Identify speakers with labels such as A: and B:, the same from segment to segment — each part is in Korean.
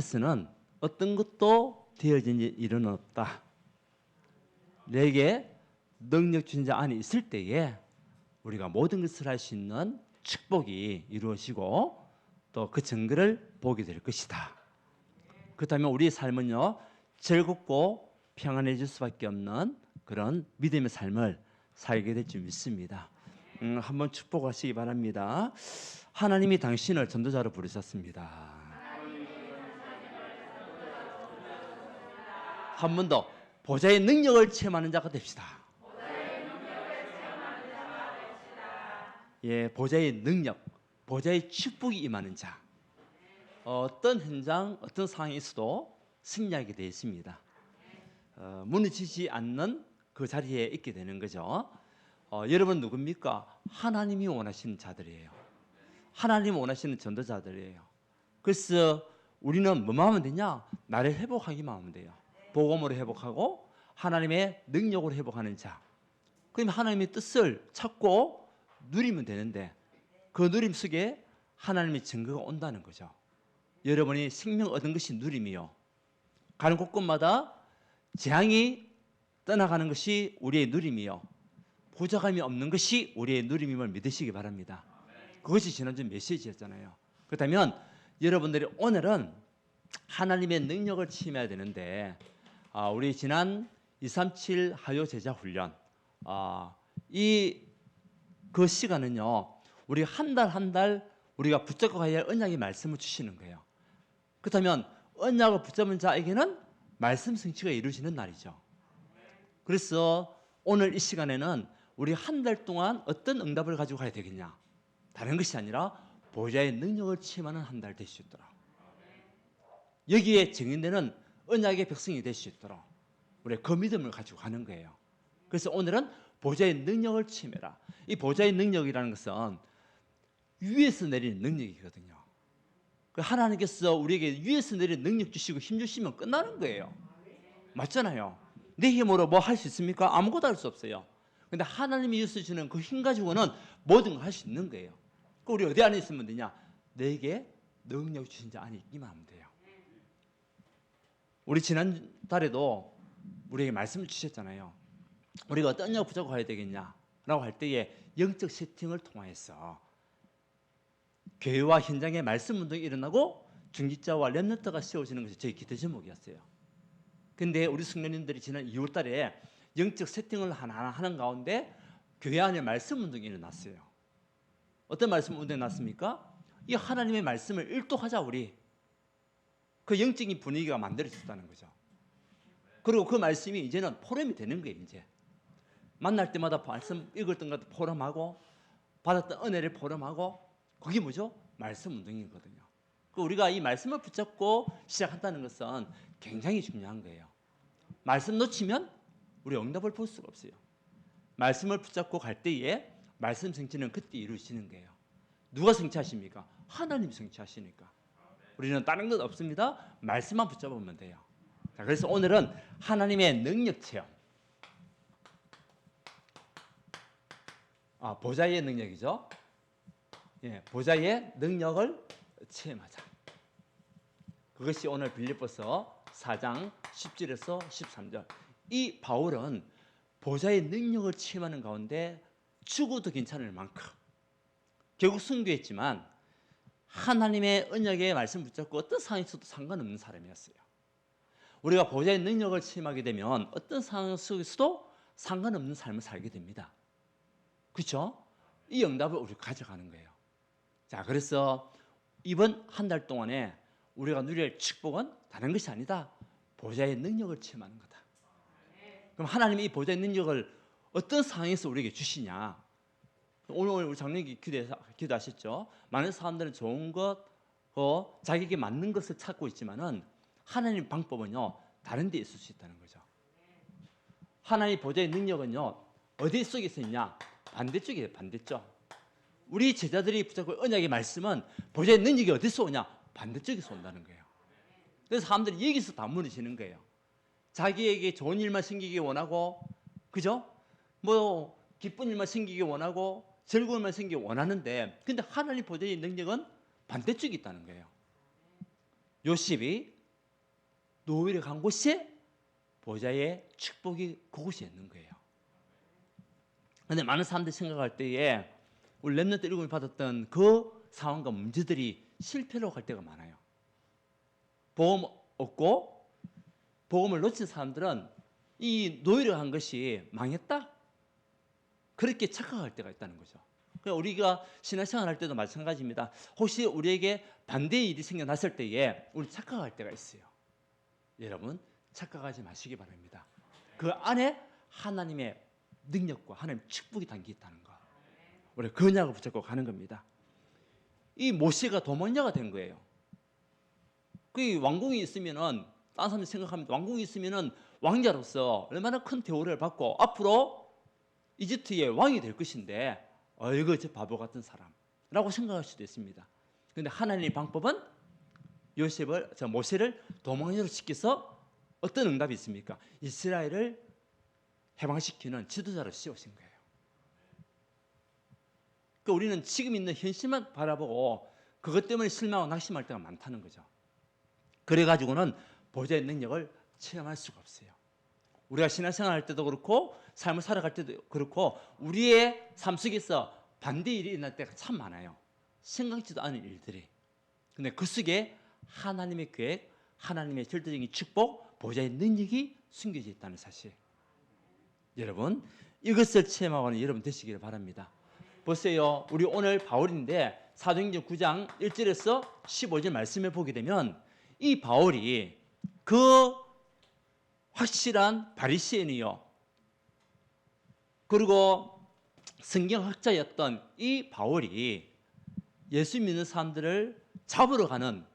A: 하나님께서는 어떤 것도 되어진 일은 없다. 내게 능력 주신 자 안에 있을 때에 우리가 모든 것을 할 수 있는 축복이 이루어지고 또 그 증거를 보게 될 것이다. 그렇다면 우리의 삶은요, 즐겁고 평안해질 수밖에 없는 그런 믿음의 삶을 살게 될 줄 믿습니다. 한번 축복하시기 바랍니다. 하나님이 당신을 전도자로 부르셨습니다. 한 번 더 보좌의 능력을 체험하는 자가 됩시다. 예, 보좌의 능력, 보좌의 축복이 임하는 자. 어떤 현장, 어떤 상황에 있어도 승리하게 되어 있습니다. 무너지지 않는 그 자리에 있게 되는 거죠. 여러분 누굽니까? 하나님이 원하시는 자들이에요. 하나님이 원하시는 전도자들이에요. 그래서 우리는 뭐만 하면 되냐? 나를 회복하기만 하면 돼요. 복음으로 회복하고 하나님의 능력으로 회복하는 자. 그럼 하나님의 뜻을 찾고 누리면 되는데 그 누림 속에 하나님의 증거가 온다는 거죠. 여러분이 생명 얻은 것이 누림이요. 가는 곳곳마다 재앙이 떠나가는 것이 우리의 누림이요. 부족함이 없는 것이 우리의 누림임을 믿으시기 바랍니다. 그것이 지난주 메시지였잖아요. 그렇다면 여러분들이 오늘은 하나님의 능력을 체험해야 되는데 우리 지난 237 하요 제자 훈련 그 시간은요, 우리 한 달 한 달 우리가 붙잡고 가야 할 언약의 말씀을 주시는 거예요. 그렇다면 언약을 붙잡은 자에게는 말씀 성취가 이루어지는 날이죠. 그래서 오늘 이 시간에는 우리 한 달 동안 어떤 응답을 가지고 가야 되겠냐? 다른 것이 아니라 보좌의 능력을 체험하는 한 달 될 수 있도록, 여기에 증인되는 언약의 백성이 될 수 있도록 우리 그 믿음을 가지고 가는 거예요. 그래서 오늘은 보좌의 능력을 체험해라. 이 보좌의 능력이라는 것은 위에서 내리는 능력이거든요. 하나님께서 우리에게 위에서 내리는 능력 주시고 힘 주시면 끝나는 거예요. 맞잖아요. 내 힘으로 뭐 할 수 있습니까? 아무것도 할 수 없어요. 근데 하나님이 위에서 주는 그 힘 가지고는 모든 걸 할 수 있는 거예요. 우리 어디 안에 있으면 되냐? 내게 능력 주신 자 안에 있기만 하면 돼요. 우리 지난달에도 우리에게 말씀을 주셨잖아요. 우리가 어떤 영역 붙잡고 가야 되겠냐라고 할 때에 영적 세팅을 통하여서 교회와 현장에 말씀 운동이 일어나고 중직자와 렘넌트가 세워지는 것이 저희 기도 제목이었어요. 근데 우리 성도님들이 지난 2월 달에 영적 세팅을 하나 하는 가운데 교회 안에 말씀 운동이 일어났어요. 어떤 말씀 운동이 났습니까? 이 하나님의 말씀을 일독하자 우리. 그 영적인 분위기가 만들어졌다는 거죠. 그리고 그 말씀이 이제는 포럼이 되는 거예요. 이제 만날 때마다 말씀 읽었던 것도 포럼하고 받았던 은혜를 포럼하고 그게 뭐죠? 말씀 운동이거든요. 우리가 이 말씀을 붙잡고 시작한다는 것은 굉장히 중요한 거예요. 말씀 놓치면 우리 응답을 볼 수가 없어요. 말씀을 붙잡고 갈 때에 말씀 성취는 그때 이루어지는 거예요. 누가 성취하십니까? 하나님 성취하시니까. 우리는 다른 것 없습니다. 말씀만 붙잡으면 돼요. 자, 그래서 오늘은 하나님의 능력 체험. 보좌의 능력이죠. 예, 보좌의 능력을 체험하자. 그것이 오늘 빌립보서 4장 10절에서 13절. 이 바울은 보좌의 능력을 체험하는 가운데 죽어도 괜찮을 만큼 결국 순교했지만 하나님의 언약의 말씀 붙잡고 어떤 상황에서도 상관없는 사람이었어요. 우리가 보좌의 능력을 체험하게 되면 어떤 상황 속에서도 상관없는 삶을 살게 됩니다. 그렇죠? 이 응답을 우리가 가져가는 거예요. 자, 그래서 이번 한 달 동안에 우리가 누릴 축복은 다른 것이 아니다. 보좌의 능력을 체험하는 거다. 그럼 하나님이 이 보좌의 능력을 어떤 상황에서 우리에게 주시냐? 오늘 우리 장로님이 기도하셨죠. 많은 사람들은 좋은 것, 자기에게 맞는 것을 찾고 있지만은 하나님 방법은요 다른 데 있을 수 있다는 거죠. 하나님의 보좌의 능력은요 어디 속에 있냐? 반대쪽이에요. 반대쪽. 우리 제자들이 붙잡고 언약의 말씀은 보좌의 능력이 어디서 오냐? 반대쪽에서 온다는 거예요. 그래서 사람들이 여기서 다 무너지는 거예요. 자기에게 좋은 일만 생기기 원하고, 그죠? 뭐 기쁜 일만 생기기 원하고 즐거운 일만 생기기 원하는데, 근데 하나님 보좌의 능력은 반대쪽에 있다는 거예요. 요셉이 노예를 간 곳이 보좌의 축복이 그곳에 있는 거예요. 그런데 많은 사람들이 생각할 때에 우리 렘넌트 일곱이 받았던 그 상황과 문제들이 실패로 갈 때가 많아요. 복음 없고 복음을 놓친 사람들은 이 노예를 한 것이 망했다, 그렇게 착각할 때가 있다는 거죠. 그러니까 우리가 신앙생활 할 때도 마찬가지입니다. 혹시 우리에게 반대의 일이 생겨났을 때에 우리 착각할 때가 있어요. 여러분, 착각하지 마시기 바랍니다. 그 안에 하나님의 능력과 하나님의 축복이 담겨 있다는 거, 우리 그 언약을 붙잡고 가는 겁니다. 이 모세가 도망자가 된 거예요. 그 왕궁이 있으면은, 다른 사람들이 생각합니다. 왕궁이 있으면은 왕자로서 얼마나 큰 대우를 받고 앞으로 이집트의 왕이 될 것인데, 이거 저 바보 같은 사람라고 생각할 수도 있습니다. 그런데 하나님의 방법은 모세를 도망자로 시켜서 어떤 응답이 있습니까? 이스라엘을 해방시키는 지도자로 씌우신 거예요. 그러니까 우리는 지금 있는 현실만 바라보고 그것 때문에 실망하고 낙심할 때가 많다는 거죠. 그래가지고는 보좌의 능력을 체험할 수가 없어요. 우리가 신앙생활 할 때도 그렇고 삶을 살아갈 때도 그렇고 우리의 삶 속에서 반대 일이 일어날 때가 참 많아요. 생각지도 않은 일들이. 근데 그 속에 하나님의 계획, 하나님의 절대적인 축복, 보좌의 능력이 숨겨져 있다는 사실. 여러분, 이것을 체험하고는 여러분 되시기를 바랍니다. 보세요. 우리 오늘 바울인데 사도행전 9장 1절에서 15절 말씀을 보게 되면 이 바울이 그 확실한 바리새인이요, 그리고 성경학자였던 이 바울이 예수 믿는 사람들을 잡으러 가는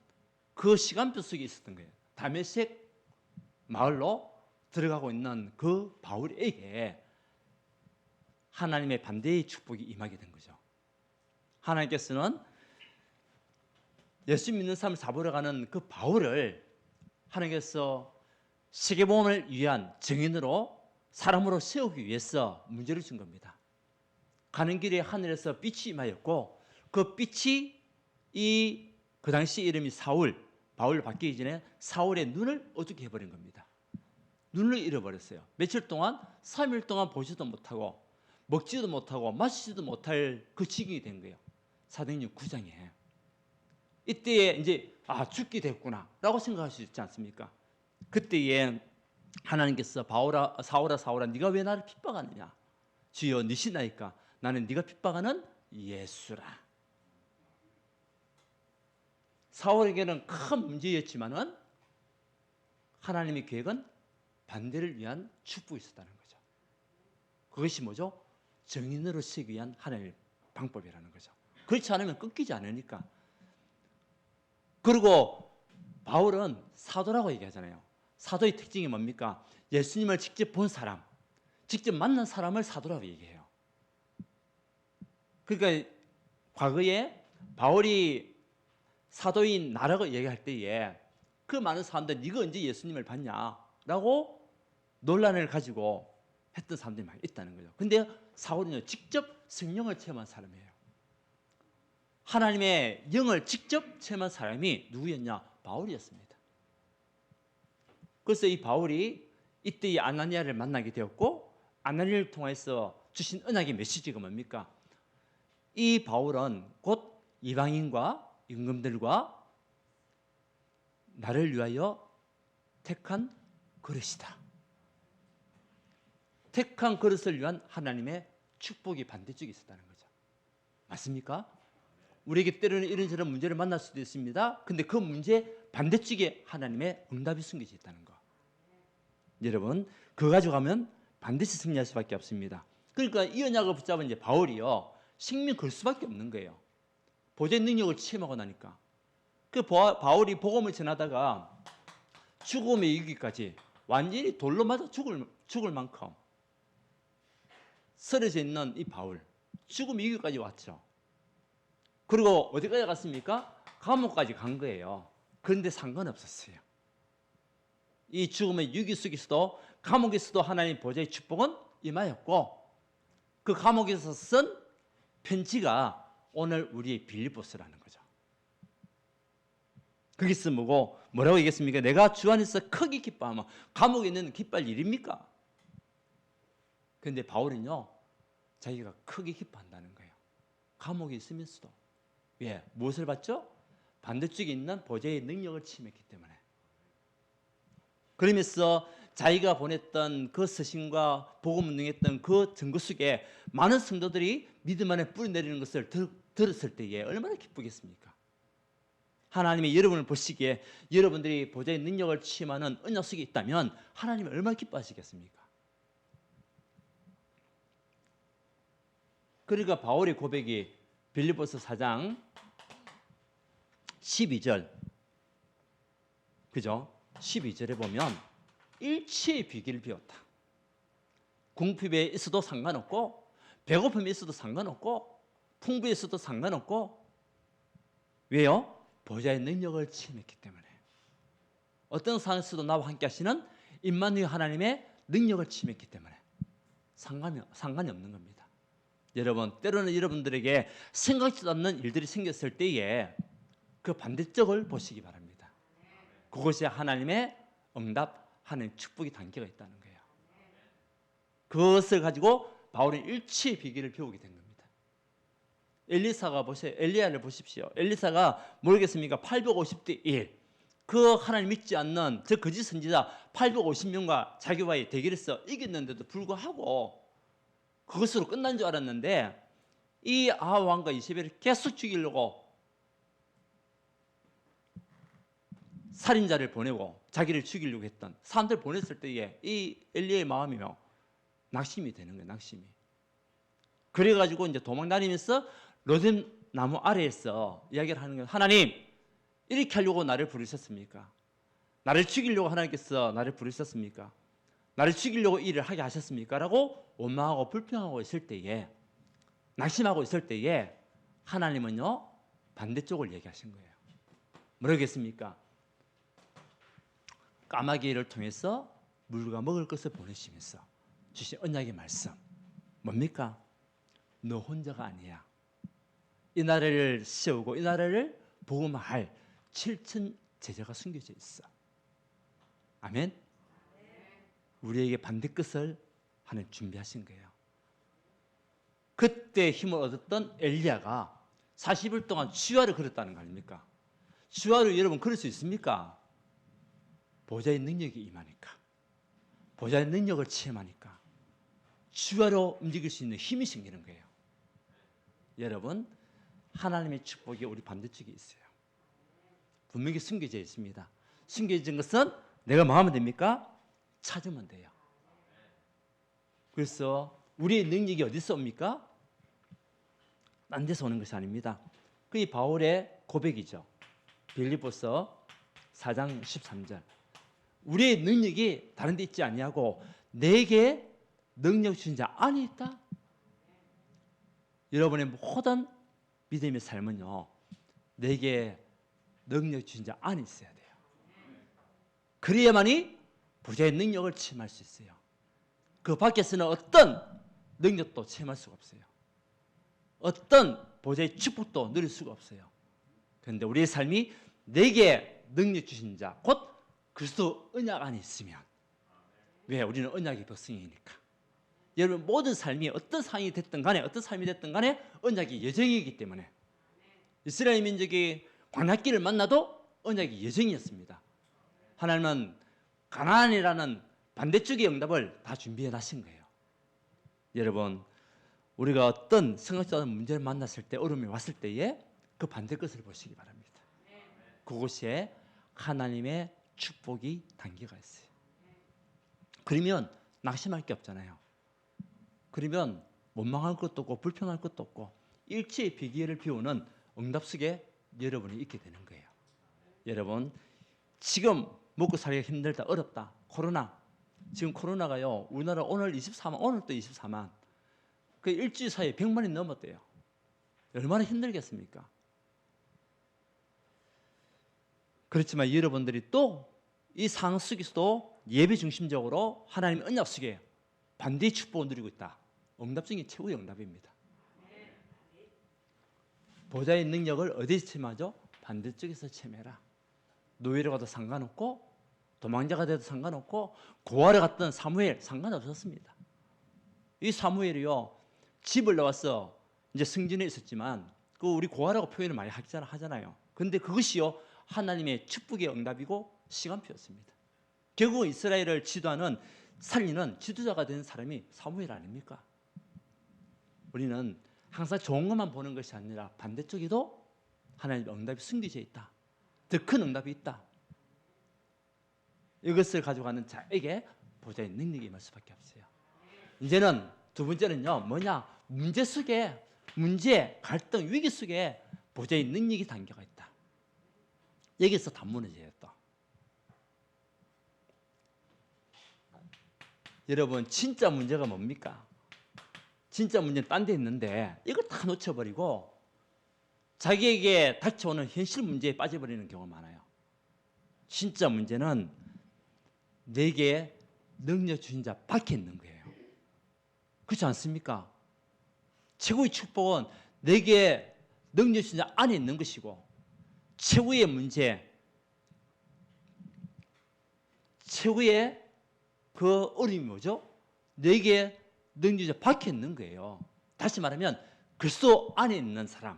A: 그 시간표 속에 있었던 거예요. 다메섹 마을로 들어가고 있는 그 바울에게 하나님의 반대의 축복이 임하게 된 거죠. 하나님께서는 예수 믿는 사람을 잡으러 가는 그 바울을 하나님께서 세계복음을 위한 증인으로, 사람으로 세우기 위해서 문제를 준 겁니다. 가는 길에 하늘에서 빛이 임하였고 그 빛이 그 당시 이름이 바울로 바뀌기 전에 사울의 눈을 어둡게 해버린 겁니다. 눈을 잃어버렸어요. 며칠 동안, 3일 동안 보지도 못하고 먹지도 못하고 마시지도 못할 그 지경이 된 거예요. 사도행전 9장에. 이때에 이제 죽게 됐구나 라고 생각할 수 있지 않습니까? 그때에 하나님께서 사울아 네가 왜 나를 핍박하느냐? 주여 니시나이까 나는 네가 핍박하는 예수라. 사울에게는 큰 문제였지만은 하나님의 계획은 반대를 위한 축복이 있었다는 거죠. 그것이 뭐죠? 정인으로 세우기 위한 하나님의 방법이라는 거죠. 그렇지 않으면 끊기지 않으니까. 그리고 바울은 사도라고 얘기하잖아요. 사도의 특징이 뭡니까? 예수님을 직접 본 사람, 직접 만난 사람을 사도라고 얘기해요. 그러니까 과거에 바울이 사도인 나라고 얘기할 때에 그 많은 사람들 네가 언제 예수님을 봤냐라고 논란을 가지고 했던 사람들이 많이 있다는 거죠. 근데 사울은 직접 성령을 체험한 사람이에요. 하나님의 영을 직접 체험한 사람이 누구였냐? 바울이었습니다. 그래서 이 바울이 이때 이 아나니아를 만나게 되었고, 아나니아를 통해서 주신 언약의 메시지가 뭡니까? 이 바울은 곧 이방인과 임금들과 나를 위하여 택한 그릇이다. 택한 그릇을 위한 하나님의 축복이 반대쪽에 있었다는 거죠. 맞습니까? 우리에게 때로는 이런저런 문제를 만날 수도 있습니다. 근데 그 문제 반대쪽에 하나님의 응답이 숨겨져 있다는 거. 여러분, 그거 가지고 가면 반드시 승리할 수밖에 없습니다. 그러니까 이 언약을 붙잡은 이제 바울이요, 생명 걸 수밖에 없는 거예요. 보좌의 능력을 체험하고 나니까. 그 바울이 복음을 전하다가 죽음에 이르기까지 완전히 돌로 맞아 죽을 만큼 쓰러져 있는 이 바울, 죽음에 이르기까지 왔죠. 그리고 어디까지 갔습니까? 감옥까지 간 거예요. 그런데 상관없었어요. 이 죽음의 위기 속에서도, 감옥에서도 하나님 보좌의 축복은 임하였고, 그 감옥에서 쓴 편지가 오늘 우리의 빌립보서라는 거죠. 거기서 뭐라고 얘기했습니까? 내가 주 안에서 크게 기뻐하면 감옥에 있는 기뻐할 일입니까? 그런데 바울은요, 자기가 크게 기뻐한다는 거예요. 감옥에 있으면서도. 왜? 무엇을 받죠? 반대쪽에 있는 보좌의 능력을 침했기 때문에. 그러면서 자기가 보냈던 그 서신과 복음을 능했던 그 증거 속에 많은 성도들이 믿음 안에 뿌리내리는 것을 들었을 때에 얼마나 기쁘겠습니까? 하나님이 여러분을 보시기에 여러분들이 보좌의 능력을 취임하는 언약 속에 있다면 하나님이 얼마나 기뻐하시겠습니까? 그러니까 바울의 고백이 빌립보서 4장 12절, 그죠? 12절에 보면 일체의 비결을 배웠다. 궁핍에 있어도 상관없고, 배고픔에 있어도 상관없고, 풍부에 있어도 상관없고. 왜요? 보좌의 능력을 취임했기 때문에. 어떤 상황에서도 나와 함께 하시는 임마누엘 하나님의 능력을 취임했기 때문에 상관이 없는 겁니다. 여러분, 때로는 여러분들에게 생각지도 않는 일들이 생겼을 때에 그 반대쪽을 보시기 바랍니다. 그것이 하나님의 응답, 하나님의 축복이 담겨 있다는 거예요. 그것을 가지고 바울은 일치의 비결을 배우게 된 겁니다. 엘리사가 보세요. 엘리야를 보십시오. 엘리사가 모르겠습니까? 850대 1. 그 하나님 믿지 않는 저 거짓 선지자 850명과 자기와의 대결에서 이겼는데도 불구하고 그것으로 끝난 줄 알았는데 이 아하 왕과 이세벨을 계속 죽이려고 살인자를 보내고 자기를 죽이려고 했던 사람들 보냈을 때에 이 엘리야의 마음이요, 낙심이 되는 거예요. 낙심이. 그래가지고 이제 도망다니면서 로뎀 나무 아래에서 이야기를 하는 거예요. 하나님, 이렇게 하려고 나를 부르셨습니까? 나를 죽이려고 하나님께서 나를 부르셨습니까? 나를 죽이려고 일을 하게 하셨습니까? 라고 원망하고 불평하고 있을 때에, 낙심하고 있을 때에 하나님은요, 반대쪽을 얘기하신 거예요. 뭐라겠습니까? 까마귀를 통해서 물과 먹을 것을 보내시면서 주신 언약의 말씀 뭡니까? 너 혼자가 아니야. 이 나라를 세우고 이 나라를 복음할 7천 제자가 숨겨져 있어. 아멘. 우리에게 반대 끝을 하나님 준비하신 거예요. 그때 힘을 얻었던 엘리야가 40일 동안 주야를 걸었다는 거 아닙니까? 주야를 여러분 걸을 수 있습니까? 보좌의 능력이 임하니까, 보좌의 능력을 체험하니까 주야로 움직일 수 있는 힘이 생기는 거예요. 여러분, 하나님의 축복이 우리 반대쪽에 있어요. 분명히 숨겨져 있습니다. 숨겨진 것은 내가 뭐 하면 됩니까? 찾으면 돼요. 그래서 우리의 능력이 어디서 옵니까? 딴 데서 오는 것이 아닙니다. 그게 바울의 고백이죠. 빌립보서 4장 13절. 우리의 능력이 다른 데 있지 아니하고 내게 능력 주신 자 안에 있다. 여러분의 모든 믿음의 삶은요, 내게 능력 주신 자 안에 있어야 돼요. 그래야만이 보좌의 능력을 체험할 수 있어요. 그 밖에서는 어떤 능력도 체험할 수가 없어요. 어떤 보좌의 축복도 누릴 수가 없어요. 그런데 우리의 삶이 내게 능력 주신 자, 곧 그리스도 언약 안에 있으면, 왜? 우리는 언약의 백성이니까. 여러분, 모든 삶이 어떤 상황이 됐든 간에, 어떤 삶이 됐든 간에 언약이 예정이기 때문에 이스라엘 민족이 광야길을 만나도 언약이 예정이었습니다. 하나님은 가나안이라는 반대쪽의 응답을 다 준비해 놨신 거예요. 여러분, 우리가 어떤 생각지 않은 문제를 만났을 때, 어려움이 왔을 때에 그 반대 것을 보시기 바랍니다. 그곳에 하나님의 축복이 담겨가 있어요. 그러면 낙심할 게 없잖아요. 그러면 원망할 것도 없고 불평할 것도 없고 일체의 비결을 비우는 응답 속에 여러분이 있게 되는 거예요. 여러분, 지금 먹고 살기가 힘들다, 어렵다, 코로나. 지금 코로나가요, 우리나라 오늘 24만, 오늘 또 24만. 그 일주일 사이에 100만이 넘었대요. 얼마나 힘들겠습니까? 그렇지만 여러분들이 또 이 상황 속에서도 예배 중심적으로 하나님의 언약 속에 반대의 축복을 누리고 있다. 응답적인 최고의 응답입니다. 보좌의 능력을 어디서 체험하죠? 반대쪽에서 체험해라. 노예로 가도 상관없고 도망자가 돼도 상관없고 고아를 갔던 사무엘 상관없었습니다. 이 사무엘이요 집을 나와서 이제 성전에 있었지만 그 우리 고아라고 표현을 많이 하잖아요. 그런데 그것이요 하나님의 축복의 응답이고 시간표였습니다. 결국 이스라엘을 지도하는 살리는 지도자가 된 사람이 사무엘 아닙니까? 우리는 항상 좋은 것만 보는 것이 아니라 반대쪽에도 하나님의 응답이 숨겨져 있다. 더 큰 응답이 있다. 이것을 가져가는 자에게 보좌의 능력이 임할 수밖에 없어요. 이제는 두 번째는요 뭐냐? 문제 속에 문제, 갈등, 위기 속에 보좌의 능력이 담겨가 있다. 여기서 다 무너져요 또. 여러분 진짜 문제가 뭡니까? 진짜 문제는 딴 데 있는데 이걸 다 놓쳐버리고 자기에게 닥쳐오는 현실 문제에 빠져버리는 경우가 많아요. 진짜 문제는 내게 능력 주신 자 밖에 있는 거예요. 그렇지 않습니까? 최고의 축복은 내게 능력 주신 자 안에 있는 것이고 최고의 문제, 최고의 그 어려움이 뭐죠? 내게 능력 주신 자 밖에 있는 거예요. 다시 말하면 그리스도 안에 있는 사람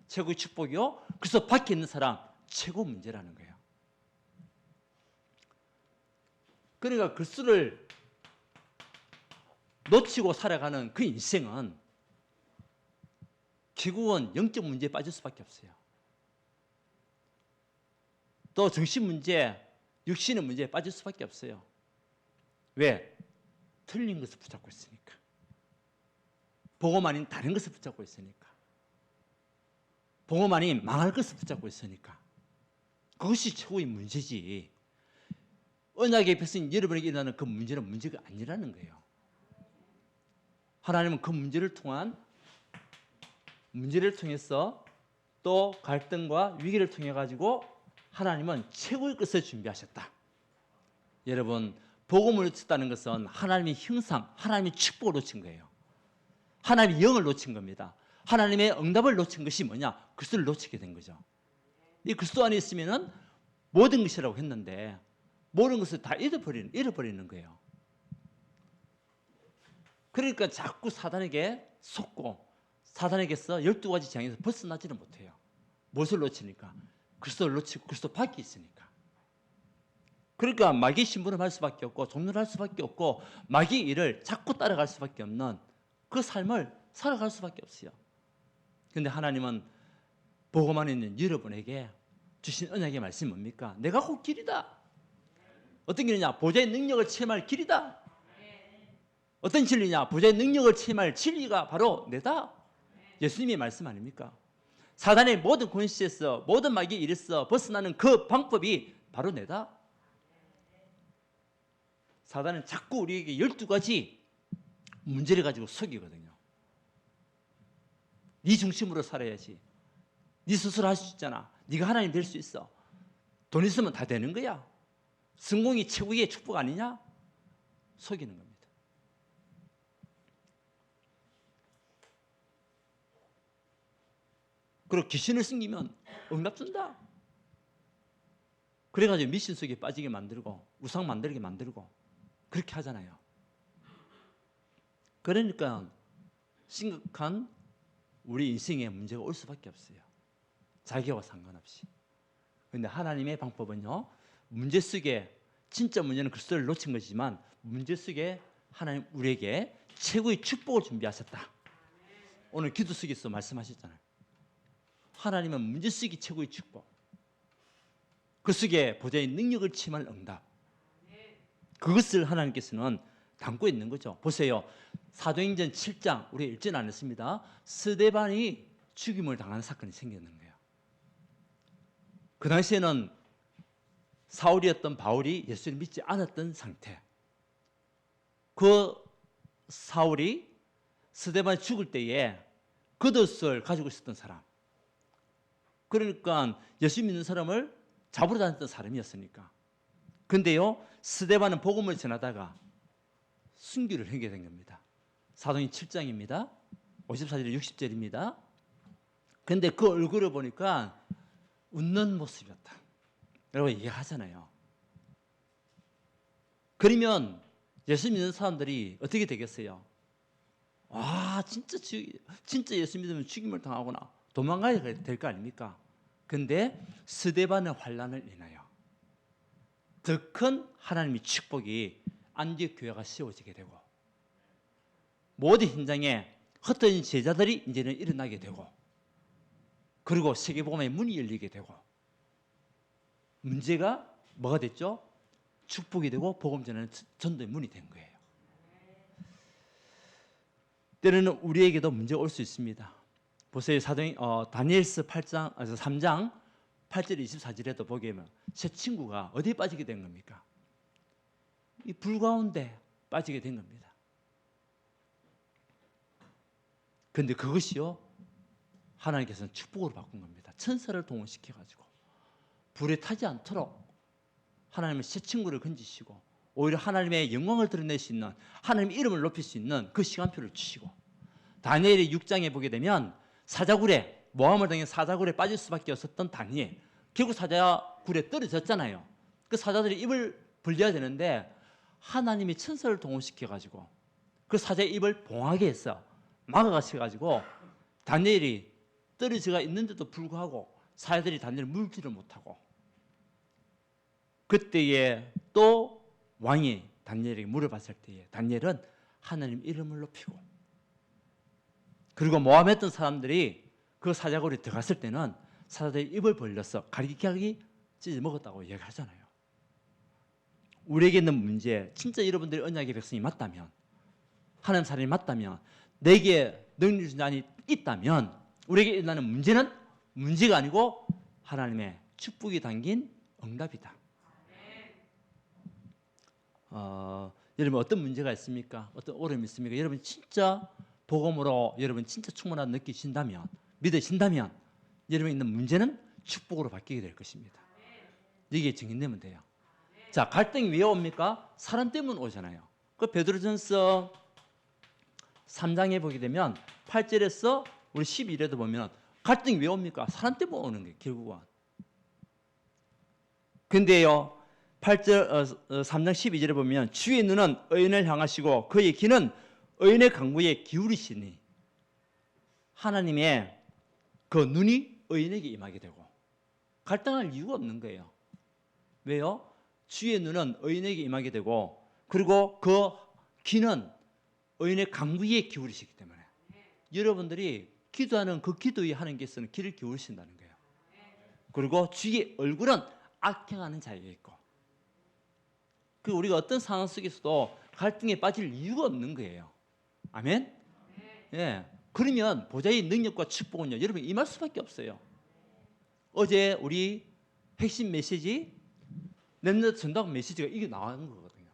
A: 최고의 축복이요. 그리스도 밖에 있는 사람 최고 문제라는 거예요. 그러니까 그리스도를 놓치고 살아가는 그 인생은 결국은 영적 문제에 빠질 수밖에 없어요. 또 정신 문제, 육신의 문제에 빠질 수밖에 없어요. 왜? 틀린 것을 붙잡고 있으니까. 복음 아닌 다른 것을 붙잡고 있으니까. 복음 아닌 망할 것을 붙잡고 있으니까. 그것이 최고의 문제지. 언약의 백성 여러분에게 일어나는 그 문제는 문제가 아니라는 거예요. 하나님은 그 문제를 통해서 또 갈등과 위기를 통해 가지고 하나님은 최고의 것을 준비하셨다. 여러분 복음을 놓쳤다는 것은 하나님의 형상, 하나님의 축복을 놓친 거예요. 하나님의 영을 놓친 겁니다. 하나님의 응답을 놓친 것이 뭐냐? 그리스도를 놓치게 된 거죠. 이 그리스도 안에 있으면은 모든 것이라고 했는데 모든 것을 다 잃어버리는 거예요. 그러니까 자꾸 사단에게 속고 사단에게서 12가지 재앙에서 벗어나지를 못해요. 무엇을 놓치니까? 그리스도를 놓치고 그리스도 밖에 있으니까. 그러니까 마귀의 심부름 할 수밖에 없고 종로를 할 수밖에 없고 마귀의 일을 자꾸 따라갈 수밖에 없는 그 삶을 살아갈 수밖에 없어요. 그런데 하나님은 복음 안에 있는 여러분에게 주신 언약의 말씀이 뭡니까? 내가 곧 길이다. 어떤 길이냐? 보좌의 능력을 체험할 길이다. 어떤 진리냐? 보좌의 능력을 체험할 진리가 바로 내다. 예수님의 말씀 아닙니까? 사단의 모든 권세에서 모든 마귀의 일에서 벗어나는 그 방법이 바로 내다. 사단은 자꾸 우리에게 12가지 문제를 가지고 속이거든요. 네 중심으로 살아야지. 네 스스로 할 수 있잖아. 네가 하나님 될 수 있어. 돈 있으면 다 되는 거야. 성공이 최고의 축복 아니냐? 속이는 겁니다. 그리고 귀신을 숨기면 응답 준다. 그래가지고 미신 속에 빠지게 만들고 우상 만들게 만들고 그렇게 하잖아요. 그러니까 심각한 우리 인생에 문제가 올 수밖에 없어요. 자기와 상관없이. 그런데 하나님의 방법은요. 문제 속에 진짜 문제는 그리스도를 놓친 것이지만 문제 속에 하나님 우리에게 최고의 축복을 준비하셨다. 오늘 기도 속에서 말씀하셨잖아요. 하나님은 문제 속이 최고의 축복. 그 속에 보좌의 능력을 침할 응답. 그것을 하나님께서는 담고 있는 거죠. 보세요. 사도행전 7장 우리 읽지는 않았습니다. 스데반이 죽임을 당하는 사건이 생겼는 거예요. 그 당시에는 사울이었던 바울이 예수를 믿지 않았던 상태. 그 사울이 스데반이 죽을 때에 겉옷을 가지고 있었던 사람. 그러니까 예수 믿는 사람을 잡으러 다녔던 사람이었으니까. 근데요, 스데반은 복음을 전하다가 순교를 하게 된 겁니다. 사도행전 7장입니다. 54절에 60절입니다. 근데 그 얼굴을 보니까 웃는 모습이었다. 라고 얘기하잖아요. 그러면 예수 믿는 사람들이 어떻게 되겠어요? 와, 진짜 예수 믿으면 죽임을 당하구나. 도망가야 될 거 아닙니까? 근데 스데반의 환란을 인하여 더 큰 하나님의 축복이 안디옥 교회가 세워지게 되고, 모든 현장에 흩어진 제자들이 이제는 일어나게 되고, 그리고 세계복음의 문이 열리게 되고, 문제가 뭐가 됐죠? 축복이 되고 복음 전하는 전도의 문이 된 거예요. 때로는 우리에게도 문제가 올 수 있습니다. 보세요. 다니엘서 3장 8절 24절에도 보게 되면 제 친구가 어디에 빠지게 된 겁니까? 이 불 가운데 빠지게 된 겁니다. 그런데 그것이요, 하나님께서는 축복으로 바꾼 겁니다. 천사를 동원시켜가지고 불에 타지 않도록 하나님은 새 친구를 건지시고, 오히려 하나님의 영광을 드러낼 수 있는, 하나님의 이름을 높일 수 있는 그 시간표를 주시고, 다니엘의 6장에 보게 되면 사자굴에, 모함을 당해 사자굴에 빠질 수밖에 없었던 다니엘, 결국 사자굴에 떨어졌잖아요. 그 사자들이 입을 벌려야 되는데 하나님이 천사를 동원시켜가지고 그 사자의 입을 봉하게 했어. 막아가셔가지고 다니엘이 떨어져가 있는데도 불구하고 사자들이 다니엘을 물지를 못하고, 그때에 또 왕이 다니엘에게 물어봤을 때에 다니엘은 하나님 이름을 높이고, 그리고 모함했던 사람들이 그 사자굴에 들어갔을 때는 사자들이 입을 벌려서 가리키하기 찢어 먹었다고 얘기하잖아요. 우리에게 있는 문제, 진짜 여러분들이 언약의 백성이 맞다면, 하나님 사람이 맞다면, 내게 능력 주신 자니 있다면, 우리에게 일어나는 문제는 문제가 아니고 하나님의 축복이 담긴 응답이다. 여러분 어떤 문제가 있습니까? 어떤 어려움이 있습니까? 여러분 진짜 복음으로 여러분 진짜 충만한 느끼신다면, 믿으신다면 여러분 있는 문제는 축복으로 바뀌게 될 것입니다. 이게 증인되면 돼요. 자, 갈등이 왜 옵니까? 사람 때문에 오잖아요. 그 베드로전서 3장에 보게 되면 8절에서 우리 12절에도 보면 갈등이 왜 옵니까? 사람 때문에 오는 거예요, 결국은. 근데요, 3장 12절에 보면 주의 눈은 의인을 향하시고 그의 귀는 의인의 강구에 기울이시니, 하나님의 그 눈이 의인에게 임하게 되고 갈등할 이유가 없는 거예요. 왜요? 주의 눈은 의인에게 임하게 되고, 그리고 그 귀는 의인의 강구에 기울이시기 때문에 여러분들이 기도하는 그 기도에 하나님께서는 귀를 기울이신다는 거예요. 그리고 주의 얼굴은 악행하는 자에게 있고, 그 우리가 어떤 상황 속에서도 갈등에 빠질 이유가 없는 거예요. 아멘? 예. 그러면 보좌의 능력과 축복은요, 여러분 임할 수밖에 없어요. 어제 우리 핵심 메시지, 넷넷 전도학 메시지가 이게 나오는 거거든요.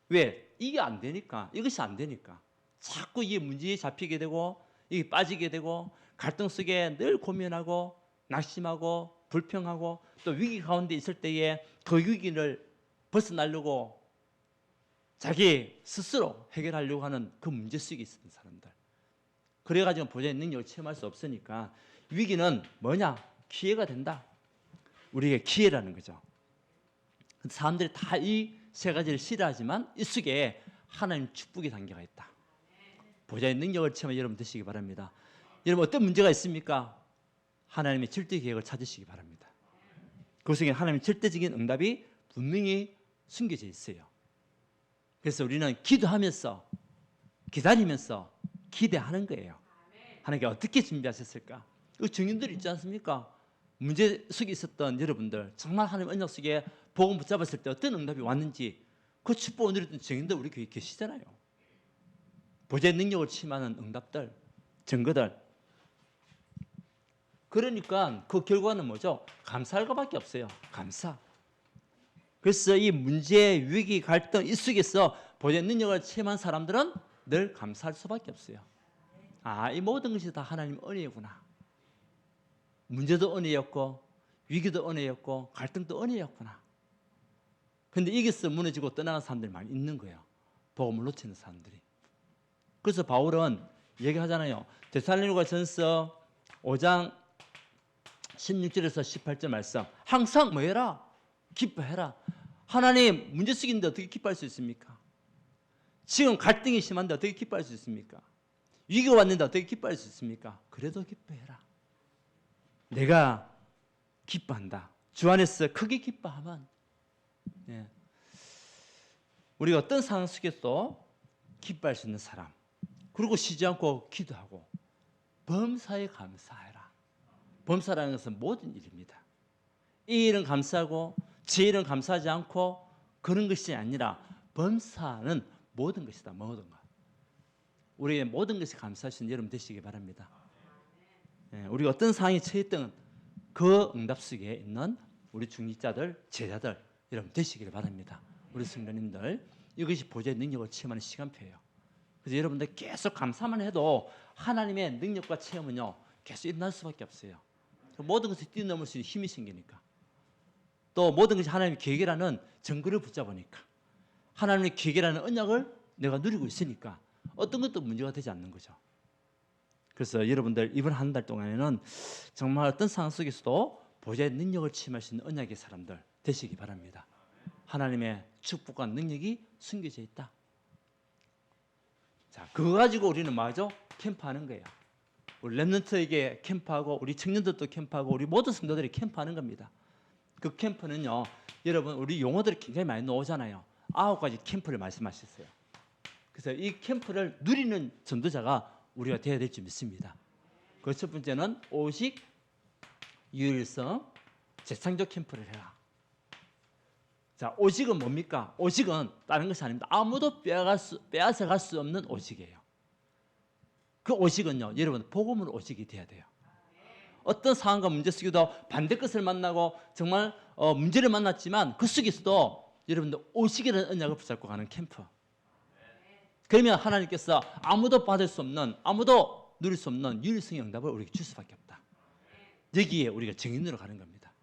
A: 왜? 이게 안 되니까, 이것이 안 되니까 자꾸 이 문제에 잡히게 되고, 이게 빠지게 되고, 갈등 속에 늘 고민하고 낙심하고 불평하고, 또 위기 가운데 있을 때에 그 위기를 벗어나려고 자기 스스로 해결하려고 하는 그 문제 속에 있는 사람들, 그래가지고 보좌의 능력을 체험할 수 없으니까 위기는 뭐냐? 기회가 된다. 우리에게 기회라는 거죠. 사람들이 다 이 세 가지를 싫어하지만 이 속에 하나님 축복이 담겨가 있다. 보좌의 능력을 체험해 여러분 되시기 바랍니다. 여러분 어떤 문제가 있습니까? 하나님의 절대 계획을 찾으시기 바랍니다. 그 속에 하나님의 절대적인 응답이 분명히 숨겨져 있어요. 그래서 우리는 기도하면서 기다리면서 기대하는 거예요. 하나님께 어떻게 준비하셨을까? 그 증인들 있지 않습니까? 문제 속에 있었던 여러분들, 정말 하나님 언약 속에 복음 붙잡았을 때 어떤 응답이 왔는지 그 축복을 누렸던 증인들 우리 교회에 계시잖아요. 보좌의 능력을 침하는 응답들, 증거들. 그러니까 그 결과는 뭐죠? 감사할 것밖에 없어요. 감사. 그래서 이 문제, 위기, 갈등 이 속에서 보좌의 능력을 체험한 사람들은 늘 감사할 수밖에 없어요. 아, 이 모든 것이 다 하나님 은혜구나. 문제도 은혜였고 위기도 은혜였고 갈등도 은혜였구나. 그런데 이게서 무너지고 떠나는 사람들이 많이 있는 거예요. 복음을 놓치는 사람들이. 그래서 바울은 얘기하잖아요. 데살로니가 전서 5장 16절에서 18절 말씀. 항상 뭐 해라? 기뻐해라. 하나님 문제 속인데 어떻게 기뻐할 수 있습니까? 지금 갈등이 심한데 어떻게 기뻐할 수 있습니까? 위기가 왔는데 어떻게 기뻐할 수 있습니까? 그래도 기뻐해라. 내가 기뻐한다. 주 안에서 크게 기뻐하면, 예, 우리가 어떤 상황 속에서 기뻐할 수 있는 사람, 그리고 쉬지 않고 기도하고 범사에 감사해라. 범사라는 것은 모든 일입니다. 이 일은 감사하고 제 일은 감사하지 않고 그런 것이 아니라 범사는 모든 것이다. 모든 것. 우리의 모든 것이 감사할 수 있는 여러분 되시기 바랍니다. 예, 우리가 어떤 상황에 처했던 그 응답 속에 있는 우리 중직자들, 제자들 여러분 되시기를 바랍니다. 우리 성도님들, 이것이 보좌의 능력을 체험하는 시간표예요. 그래서 여러분들 계속 감사만 해도 하나님의 능력과 체험은요 계속 일어날 수밖에 없어요. 모든 것을 뛰어넘을 수 있는 힘이 생기니까, 또 모든 것이 하나님의 계획이라는 증거를 붙잡으니까, 하나님의 계획이라는 언약을 내가 누리고 있으니까 어떤 것도 문제가 되지 않는 거죠. 그래서 여러분들 이번 한 달 동안에는 정말 어떤 상황 속에서도 보좌의 능력을 체험할 수 있는 언약의 사람들 되시기 바랍니다. 하나님의 축복과 능력이 숨겨져 있다. 자, 그거 가지고 우리는 뭐하죠? 캠프하는 거예요. 우리 렘넌트에게 캠프하고 우리 청년들도 캠프하고 우리 모든 성도들이 캠프하는 겁니다. 그 캠프는요, 여러분 우리 용어들이 굉장히 많이 나오잖아요. 9가지 캠프를 말씀하셨어요. 그래서 이 캠프를 누리는 전도자가 우리가 되어야 될 줄 믿습니다. 그 첫 번째는 오직 유일성 재창조 캠프를 해라. 자, 오직은 뭡니까? 오직은 다른 것이 아닙니다. 아무도 빼앗아갈 수 없는 오직이에요. 그 오직은요, 여러분 복음으로 오직이 돼야 돼요. 어떤 상황과 문제 속에도 반대 것을 만나고 정말 문제를 만났지만 그 속에서도 여러분들 오직이라는 언약을 붙잡고 가는 캠프. 그러면 하나님께서 아무도 받을 수 없는, 아무도 누릴 수 없는 유일성의 응답을 우리에게 줄 수밖에 없다. 여기에 우리가 증인으로 가는 겁니다.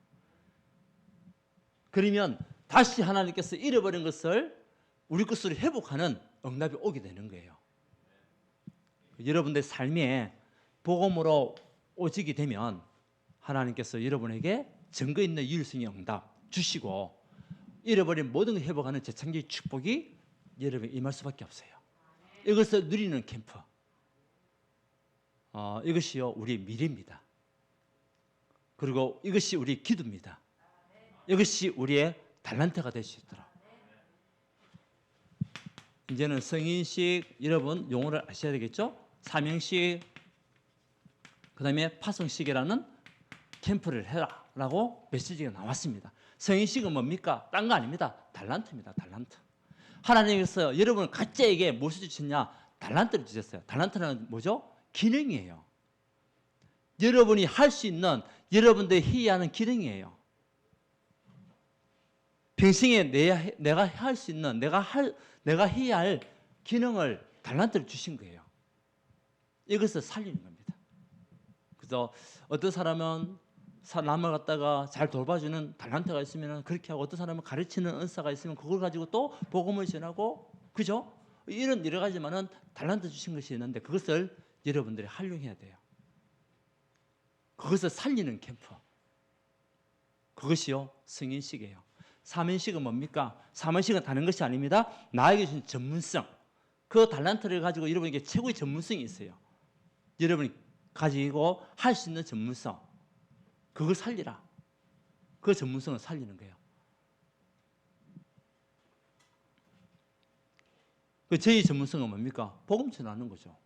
A: 그러면 다시 하나님께서 잃어버린 것을 우리 것으로 회복하는 응답이 오게 되는 거예요. 여러분들의 삶에 복음으로 오직이 되면 하나님께서 여러분에게 증거 있는 유일성의 응답 주시고 잃어버린 모든 걸 회복하는 재창조의 축복이 여러분에게 임할 수밖에 없어요. 이것을 누리는 캠프. 이것이요 우리의 미래입니다. 그리고 이것이 우리의 기도입니다. 이것이 우리의 달란트가 될 수 있도록. 이제는 성인식 여러분 용어를 아셔야 되겠죠? 사명식, 그 다음에 파송식이라는 캠프를 해라 라고 메시지가 나왔습니다. 성인식은 뭡니까? 딴 거 아닙니다. 달란트입니다. 달란트. 하나님께서 여러분을 각자에게 무엇을 주셨냐? 달란트를 주셨어요. 달란트는 뭐죠? 기능이에요. 여러분이 할 수 있는, 여러분들이 해야 하는 기능이에요. 평생에 내가 할 수 있는, 내가 해야 할 기능을 달란트를 주신 거예요. 이것을 살리는 겁니다. 그래서 어떤 사람은 남을 갖다가 잘 돌봐주는 달란트가 있으면 그렇게 하고, 어떤 사람은 가르치는 은사가 있으면 그걸 가지고 또 복음을 전하고, 그죠? 이런 여러 가지만은 달란트 주신 것이 있는데 그것을 여러분들이 활용해야 돼요. 그것을 살리는 캠프. 그것이요 성인식이에요. 사면식은 뭡니까? 사면식은 다른 것이 아닙니다. 나에게 주신 전문성, 그 달란트를 가지고 여러분에게 최고의 전문성이 있어요. 여러분이 가지고 할 수 있는 전문성, 그걸 살리라. 그 전문성을 살리는 거예요. 저희 전문성은 뭡니까? 복음 전하는 거죠.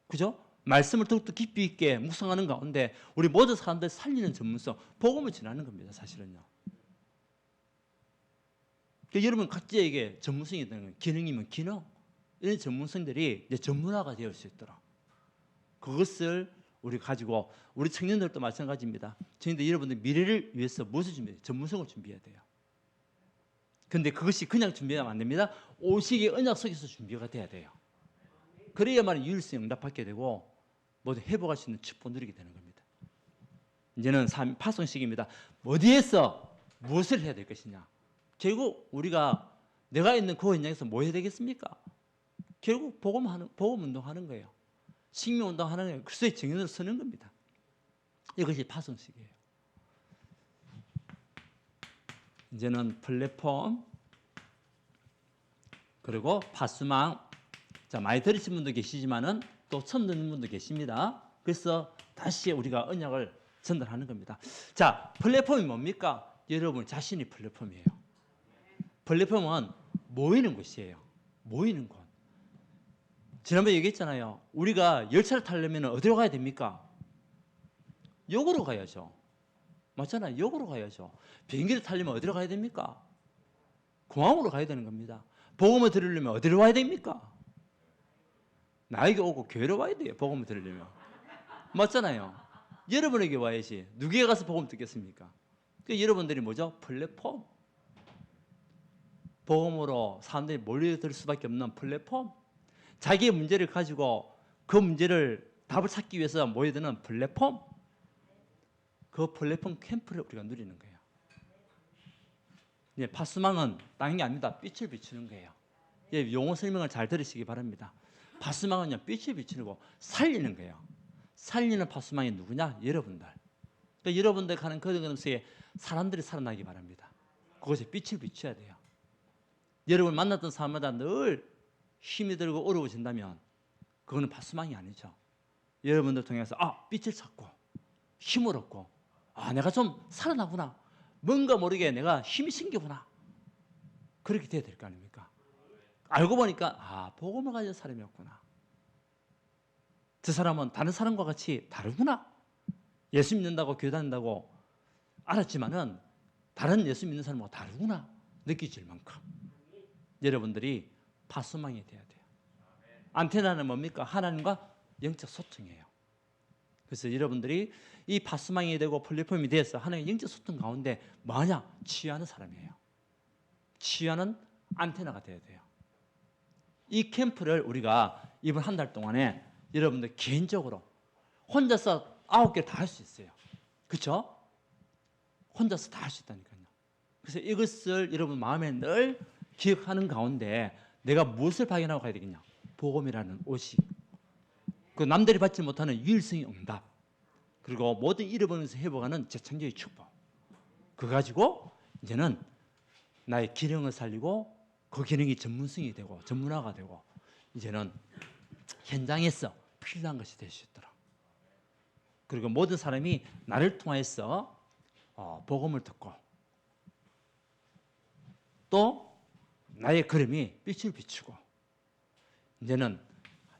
A: 그죠? 말씀을 더욱더 깊이 있게 묵상하는 가운데 우리 모든 사람들 살리는 전문성, 복음을 전하는 겁니다. 사실은요. 그러니까 여러분 각자에게 전문성이 있다는 건 기능이면 기능, 이런 전문성들이 이제 전문화가 되어 수 있도록 그것을 우리 가지고, 우리 청년들도 마찬가지입니다. 청년들 여러분들 미래를 위해서 무엇을 준비해야 돼요? 전문성을 준비해야 돼요. 그런데 그것이 그냥 준비하면 안 됩니다. 오직의 언약 속에서 준비가 돼야 돼요. 그래야만 유일성에 응답받게 되고 모두 회복할 수 있는 축복을 누리게 되는 겁니다. 이제는 파송식입니다. 어디에서 무엇을 해야 될 것이냐? 결국 우리가 내가 있는 그 현장에서 뭐 해야 되겠습니까? 결국 복음 운동하는 거예요. 식민 운동하는 거예요. 그리스도의 증인으로 서는 겁니다. 이것이 파송식이에요. 이제는 플랫폼 그리고 파수망. 자, 많이 들으신 분도 계시지만은 또 처음 듣는 분도 계십니다. 그래서 다시 우리가 언약을 전달하는 겁니다. 자, 플랫폼이 뭡니까? 여러분 자신이 플랫폼이에요. 플랫폼은 모이는 곳이에요. 모이는 곳. 지난번에 얘기했잖아요. 우리가 열차를 타려면 어디로 가야 됩니까? 역으로 가야죠. 맞잖아요. 역으로 가야죠. 비행기를 타려면 어디로 가야 됩니까? 공항으로 가야 되는 겁니다. 복음을 들으려면 어디로 와야 됩니까? 나에게 오고 교회로 와야 돼요. 복음을 들으려면. 맞잖아요. 여러분에게 와야지. 누구에게 가서 복음 듣겠습니까? 그러니까 여러분들이 뭐죠? 플랫폼. 복음으로 사람들이 몰려들 수밖에 없는 플랫폼. 자기의 문제를 가지고 그 문제를 답을 찾기 위해서 모여드는 플랫폼. 그 플랫폼 캠프를 우리가 누리는 거예요. 예, 파수망은 다른 게 아닙니다. 빛을 비추는 거예요. 예, 용어 설명을 잘 들으시기 바랍니다. 파수망은요, 빛을 비추고 살리는 거예요. 살리는 파수망이 누구냐? 여러분들. 그러니까 여러분들 가는 그곳에 사람들이 살아나기 바랍니다. 그것에 빛을 비춰야 돼요. 여러분 만났던 사람마다 늘 힘이 들고 어려워진다면 그거는 파수망이 아니죠. 여러분들 통해서 빛을 찾고 힘을 얻고 내가 좀 살아나구나. 뭔가 모르게 내가 힘이 생기구나. 그렇게 돼야 될 거 아닙니까? 알고 보니까 복음을 가진 사람이었구나. 저 사람은 다른 사람과 같이 다르구나. 예수 믿는다고 교회 다닌다고 알았지만은 다른 예수 믿는 사람과 다르구나 느끼질 만큼 여러분들이 파수망이 돼야 돼요. 안테나는 뭡니까? 하나님과 영적 소통이에요. 그래서 여러분들이 이 파수망이 되고 플랫폼이 되어서 하나님의 영적 소통 가운데 뭐냐? 치유하는 사람이에요. 치유하는 안테나가 돼야 돼요. 이 캠프를 우리가 이번 한 달 동안에 여러분들 개인적으로 혼자서 9개 다 할 수 있어요. 그렇죠? 혼자서 다 할 수 있다니까요. 그래서 이것을 여러분 마음에 늘 기억하는 가운데 내가 무엇을 발견하고 가야 되겠냐? 복음이라는 오식. 그 남들이 받지 못하는 유일성의 응답. 그리고 모든 잃어버리면서 회복하는 재창조의 축복. 그거 가지고 이제는 나의 기능을 살리고 그 기능이 전문성이 되고 전문화가 되고 이제는 현장에서 필요한 것이 될 수 있도록. 그리고 모든 사람이 나를 통해서 복음을 듣고 또 나의 걸음이 빛을 비추고 이제는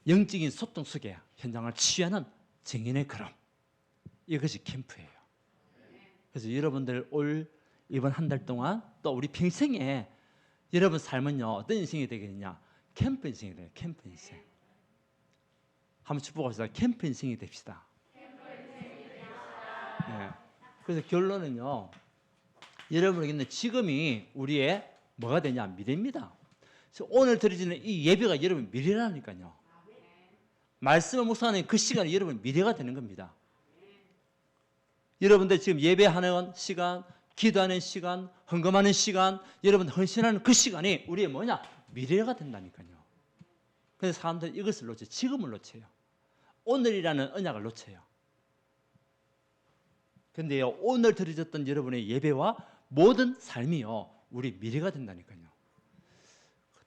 A: 영적인 소통 속에 현장을 치유하는 증인의 걸음. 이것이 캠프예요. 그래서 여러분들 이번 한 달 동안 또 우리 평생에 여러분 삶은요 어떤 인생이 되겠느냐? 캠프 인생이 돼요. 캠프 인생. 한번 축복합시다. 캠프 인생이 됩시다. 네. 그래서 결론은요. 여러분에게는 지금이 우리의 뭐가 되냐? 미래입니다. 그래서 오늘 드려지는 이 예배가 여러분 미래라니까요. 말씀을 묵상하는 그 시간이 여러분 미래가 되는 겁니다. 여러분들 지금 예배하는 시간, 기도하는 시간, 헌금하는 시간, 여러분 헌신하는 그 시간이 우리의 뭐냐? 미래가 된다니까요. 그래서 사람들이 이것을 놓쳐요. 지금을 놓쳐요. 오늘이라는 언약을 놓쳐요. 그런데요, 오늘 드려졌던 여러분의 예배와 모든 삶이요, 우리 미래가 된다니까요.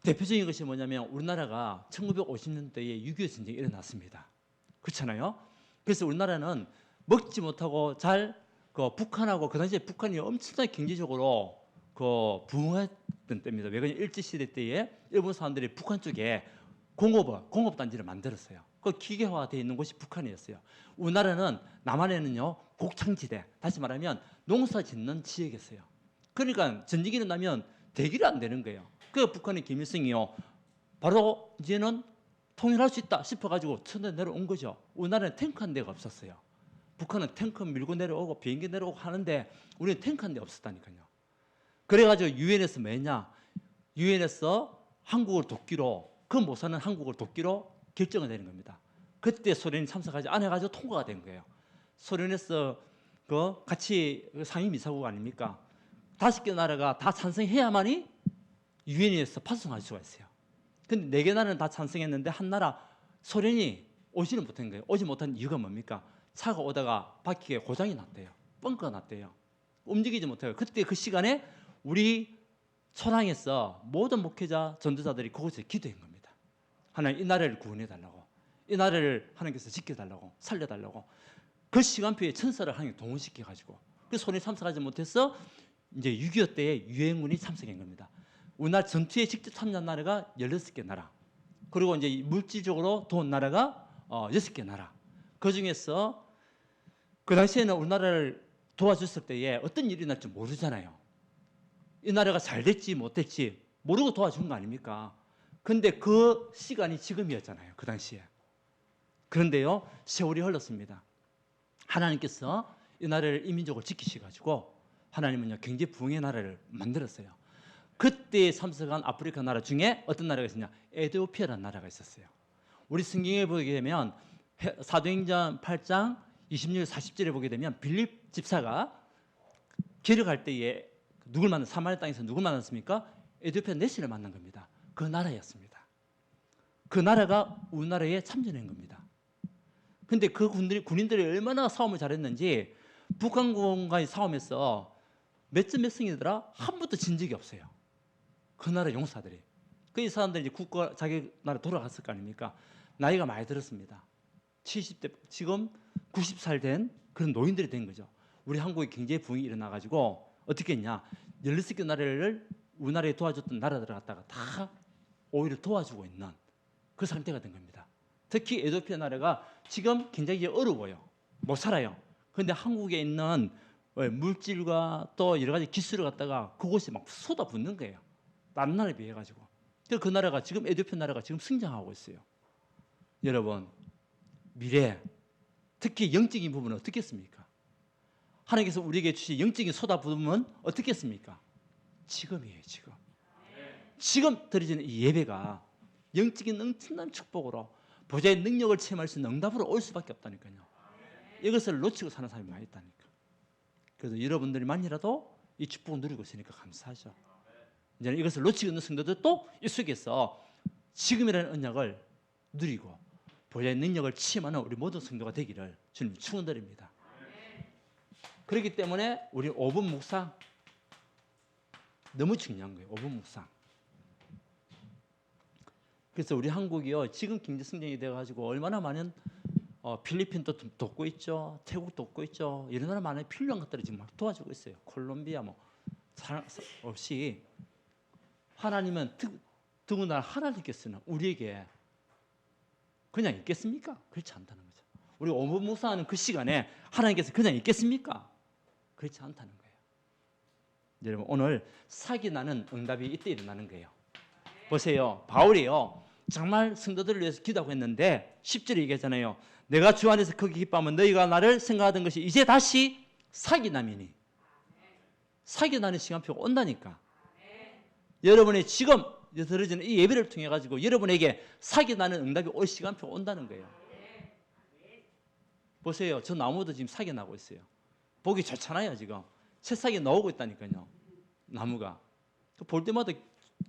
A: 대표적인 것이 뭐냐면 우리나라가 1950년대에 6.25 전쟁이 일어났습니다. 그렇잖아요. 그래서 우리나라는 먹지 못하고 북한하고 그 당시에 북한이 엄청나게 경제적으로 부흥했던 때입니다. 왜냐하면 일제시대 때에 일본 사람들이 북한 쪽에 공업단지를 만들었어요. 그 기계화되어 있는 곳이 북한이었어요. 우리나라는 남한에는요 곡창지대, 다시 말하면 농사 짓는 지역이었어요. 그러니까 전쟁이 일어나면 대기를 안 되는 거예요. 그 북한의 김일성이요 바로 이제는 통일할 수 있다 싶어가지고 천에 내려온 거죠. 우리나라는 탱크 한 대가 없었어요. 북한은 탱크 밀고 내려오고 비행기 내려오고 하는데 우리는 탱크 한 대 없었다니까요. 그래가지고 유엔에서 뭐냐? 유엔에서 한국을 돕기로 그 못 사는 한국을 돕기로 결정을 내린 겁니다. 그때 소련이 참석하지 않아가지고 통과가 된 거예요. 소련에서 같이 상임이사국 아닙니까? 5개 나라가 다 찬성해야만이 유엔에서 파송할 수가 있어요. 근데 4개 나라는 다 찬성했는데 한 나라 소련이 오지는 못한 거예요. 오지 못한 이유가 뭡니까? 차가 오다가 바퀴에 고장이 났대요. 뻥커 났대요. 움직이지 못해요. 그때 그 시간에 우리 초랑에서 모든 목회자 전도자들이 그곳에 기도한 겁니다. 하나님 이 나라를 구원해 달라고, 이 나라를 하나님께서 지켜달라고, 살려달라고. 그 시간표에 천사를 하나님 동원시켜 가지고 그 손에 참석하지 못해서 이제 6.25 때에 유엔군이 참석한 겁니다. 우리나라 전투에 직접 참여한 나라가 16개 나라, 그리고 이제 물질적으로 도운 나라가 6개 나라. 그 중에서 그 당시에는 우리나라를 도와줬을 때에 어떤 일이 날지 모르잖아요. 이 나라가 잘 될지 못 될지 모르고 도와준 거 아닙니까? 근데 그 시간이 지금이었잖아요. 그 당시에. 그런데요, 세월이 흘렀습니다. 하나님께서 이 나라를 이민족을 지키셔가지고 하나님은요, 굉장히 부흥의 나라를 만들었어요. 그때 참석한 아프리카 나라 중에 어떤 나라가 있었냐? 에티오피아라는 나라가 있었어요. 우리 성경에 보게 되면 사도행전 8장 26, 40절에 보게 되면 빌립 집사가 길을 갈 때에 누굴 만나, 사마리아 땅에서 누굴 만났습니까? 에티오피아 내시를 만난 겁니다. 그 나라였습니다. 그 나라가 우리나라에 참전한 겁니다. 근데 그 군인들이 얼마나 싸움을 잘했는지 북한군과의 싸움에서 몇 승이더라? 한 번도 진 적이 없어요. 그 나라 용사들이. 그 사람들이 이제 자기 나라 돌아갔을 거 아닙니까? 나이가 많이 들었습니다. 70대, 지금 90살 된 그런 노인들이 된 거죠. 우리 한국에 굉장히 부흥이 일어나가지고 어떻게 했냐? 16개 나라를 우리나라에 도와줬던 나라들을 갖다가 다 오히려 도와주고 있는 그 상태가 된 겁니다. 특히 에티오피아 나라가 지금 굉장히 어려워요. 못 살아요. 그런데 한국에 있는 물질과 또 여러 가지 기술을 갖다가 그곳에 막 쏟아붓는 거예요. 다른 나라에 비해 가지고. 그 나라가 지금 에티오피아 나라가 지금 성장하고 있어요. 여러분, 미래, 특히 영적인 부분은 어떻겠습니까? 하나님께서 우리에게 주신 영적인 쏟아부으면 어떻겠습니까? 지금이에요, 지금. 지금 드려지는 이 예배가 영적인 엄청난 축복으로 보좌의 능력을 체험할 수 있는 응답으로 올 수밖에 없다니까요. 이것을 놓치고 사는 사람이 많이 있다니까. 그래서 여러분들만이라도 이 축복을 누리고 있으니까 감사하죠. 이제 이것을 놓치고 있는 성도들도 이 속에서 지금이라는 언약을 누리고 보좌의 능력을 체험하는 우리 모든 성도가 되기를 주님 축원드립니다. 그렇기 때문에 우리 5분 묵상 너무 중요한 거예요. 5분 묵상. 그래서 우리 한국이요, 지금 경제 성장이 돼가지고 얼마나 많은 필리핀도 돕고 있죠, 태국도 돕고 있죠. 이런 나라 많은 필요한 것들을 지금 막 도와주고 있어요. 콜롬비아 뭐 없이 하나님은 더군다나 하나님께서는 우리에게 그냥 있겠습니까? 그렇지 않다는 거죠. 우리 5분 묵상하는 그 시간에 하나님께서 그냥 있겠습니까? 그렇지 않다는 거예요. 여러분, 오늘 사기 나는 응답이 이때 일어나는 거예요. 보세요, 바울이요, 정말 성도들을 위해서 기도하고 했는데 10절에 얘기하잖아요. 내가 주 안에서 크게 기뻐하면 너희가 나를 생각하던 것이 이제 다시 사기남이니. 사기나는 시간표가 온다니까. 여러분의 지금 들어지는 이 예배를 통해 가지고 여러분에게 사기나는 응답이 올 시간표가 온다는 거예요. 보세요, 저 나무도 지금 사기 나고 있어요. 보기 좋잖아요. 지금 새싹이 나오고 있다니까요. 나무가 볼 때마다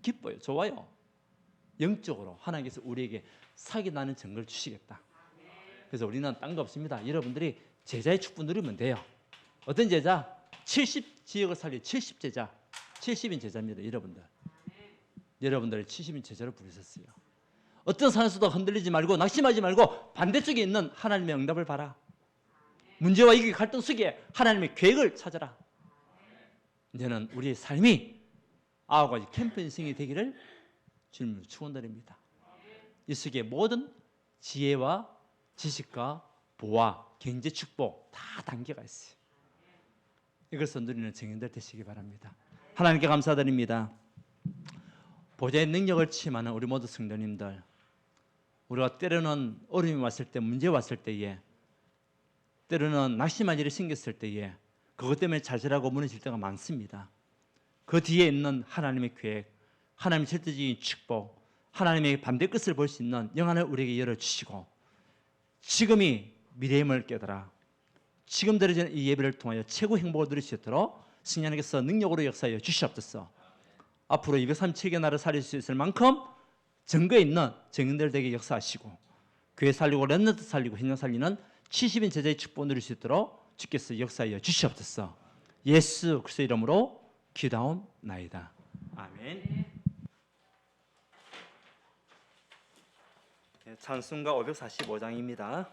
A: 기뻐요. 좋아요. 영적으로 하나님께서 우리에게 사기 나는 증거를 주시겠다. 그래서 우리는 딴 거 없습니다. 여러분들이 제자의 축복 누리면 돼요. 어떤 제자? 70지역을 살린 70제자. 70인 제자입니다. 여러분들 70인 제자로 부르셨어요. 어떤 상황에서도 흔들리지 말고 낙심하지 말고 반대쪽에 있는 하나님의 응답을 봐라. 문제와 이게 갈등 속에 하나님의 계획을 찾아라. 이제는 우리의 삶이 9가지 캠프 인생이 되기를 주님을 축원드립니다. 이 속에 모든 지혜와 지식과 보화, 경제 축복 다 단계가 있어요. 이것을 누리는 증인들 되시기 바랍니다. 하나님께 감사드립니다. 보좌의 능력을 체험하는 우리 모두 성도님들, 우리가 때로는 어려움이 왔을 때, 문제 왔을 때에, 때로는 낙심한 일이 생겼을 때에 그것 때문에 좌절하고 무너질 때가 많습니다. 그 뒤에 있는 하나님의 계획, 하나님의 절대적인 축복, 하나님의 반대 끝을 볼 수 있는 영안을 우리에게 열어주시고 지금이 미래임을 깨달아 지금 드려지는 이 예배를 통하여 최고 행복을 누릴 수 있도록 성령님께서 능력으로 역사하여 주시옵소서. 앞으로 237개 나라를 살릴 수 있을 만큼 증거에 있는 증인들에게 역사하시고 교회 살리고 렘넌트 살리고 현장 살리는 70인 제자의 축복 누릴 수 있도록 주께서 역사하여 주시옵소서. 예수 그리스도 이름으로 기도하옵나이다. 아멘. 찬송가 545장입니다.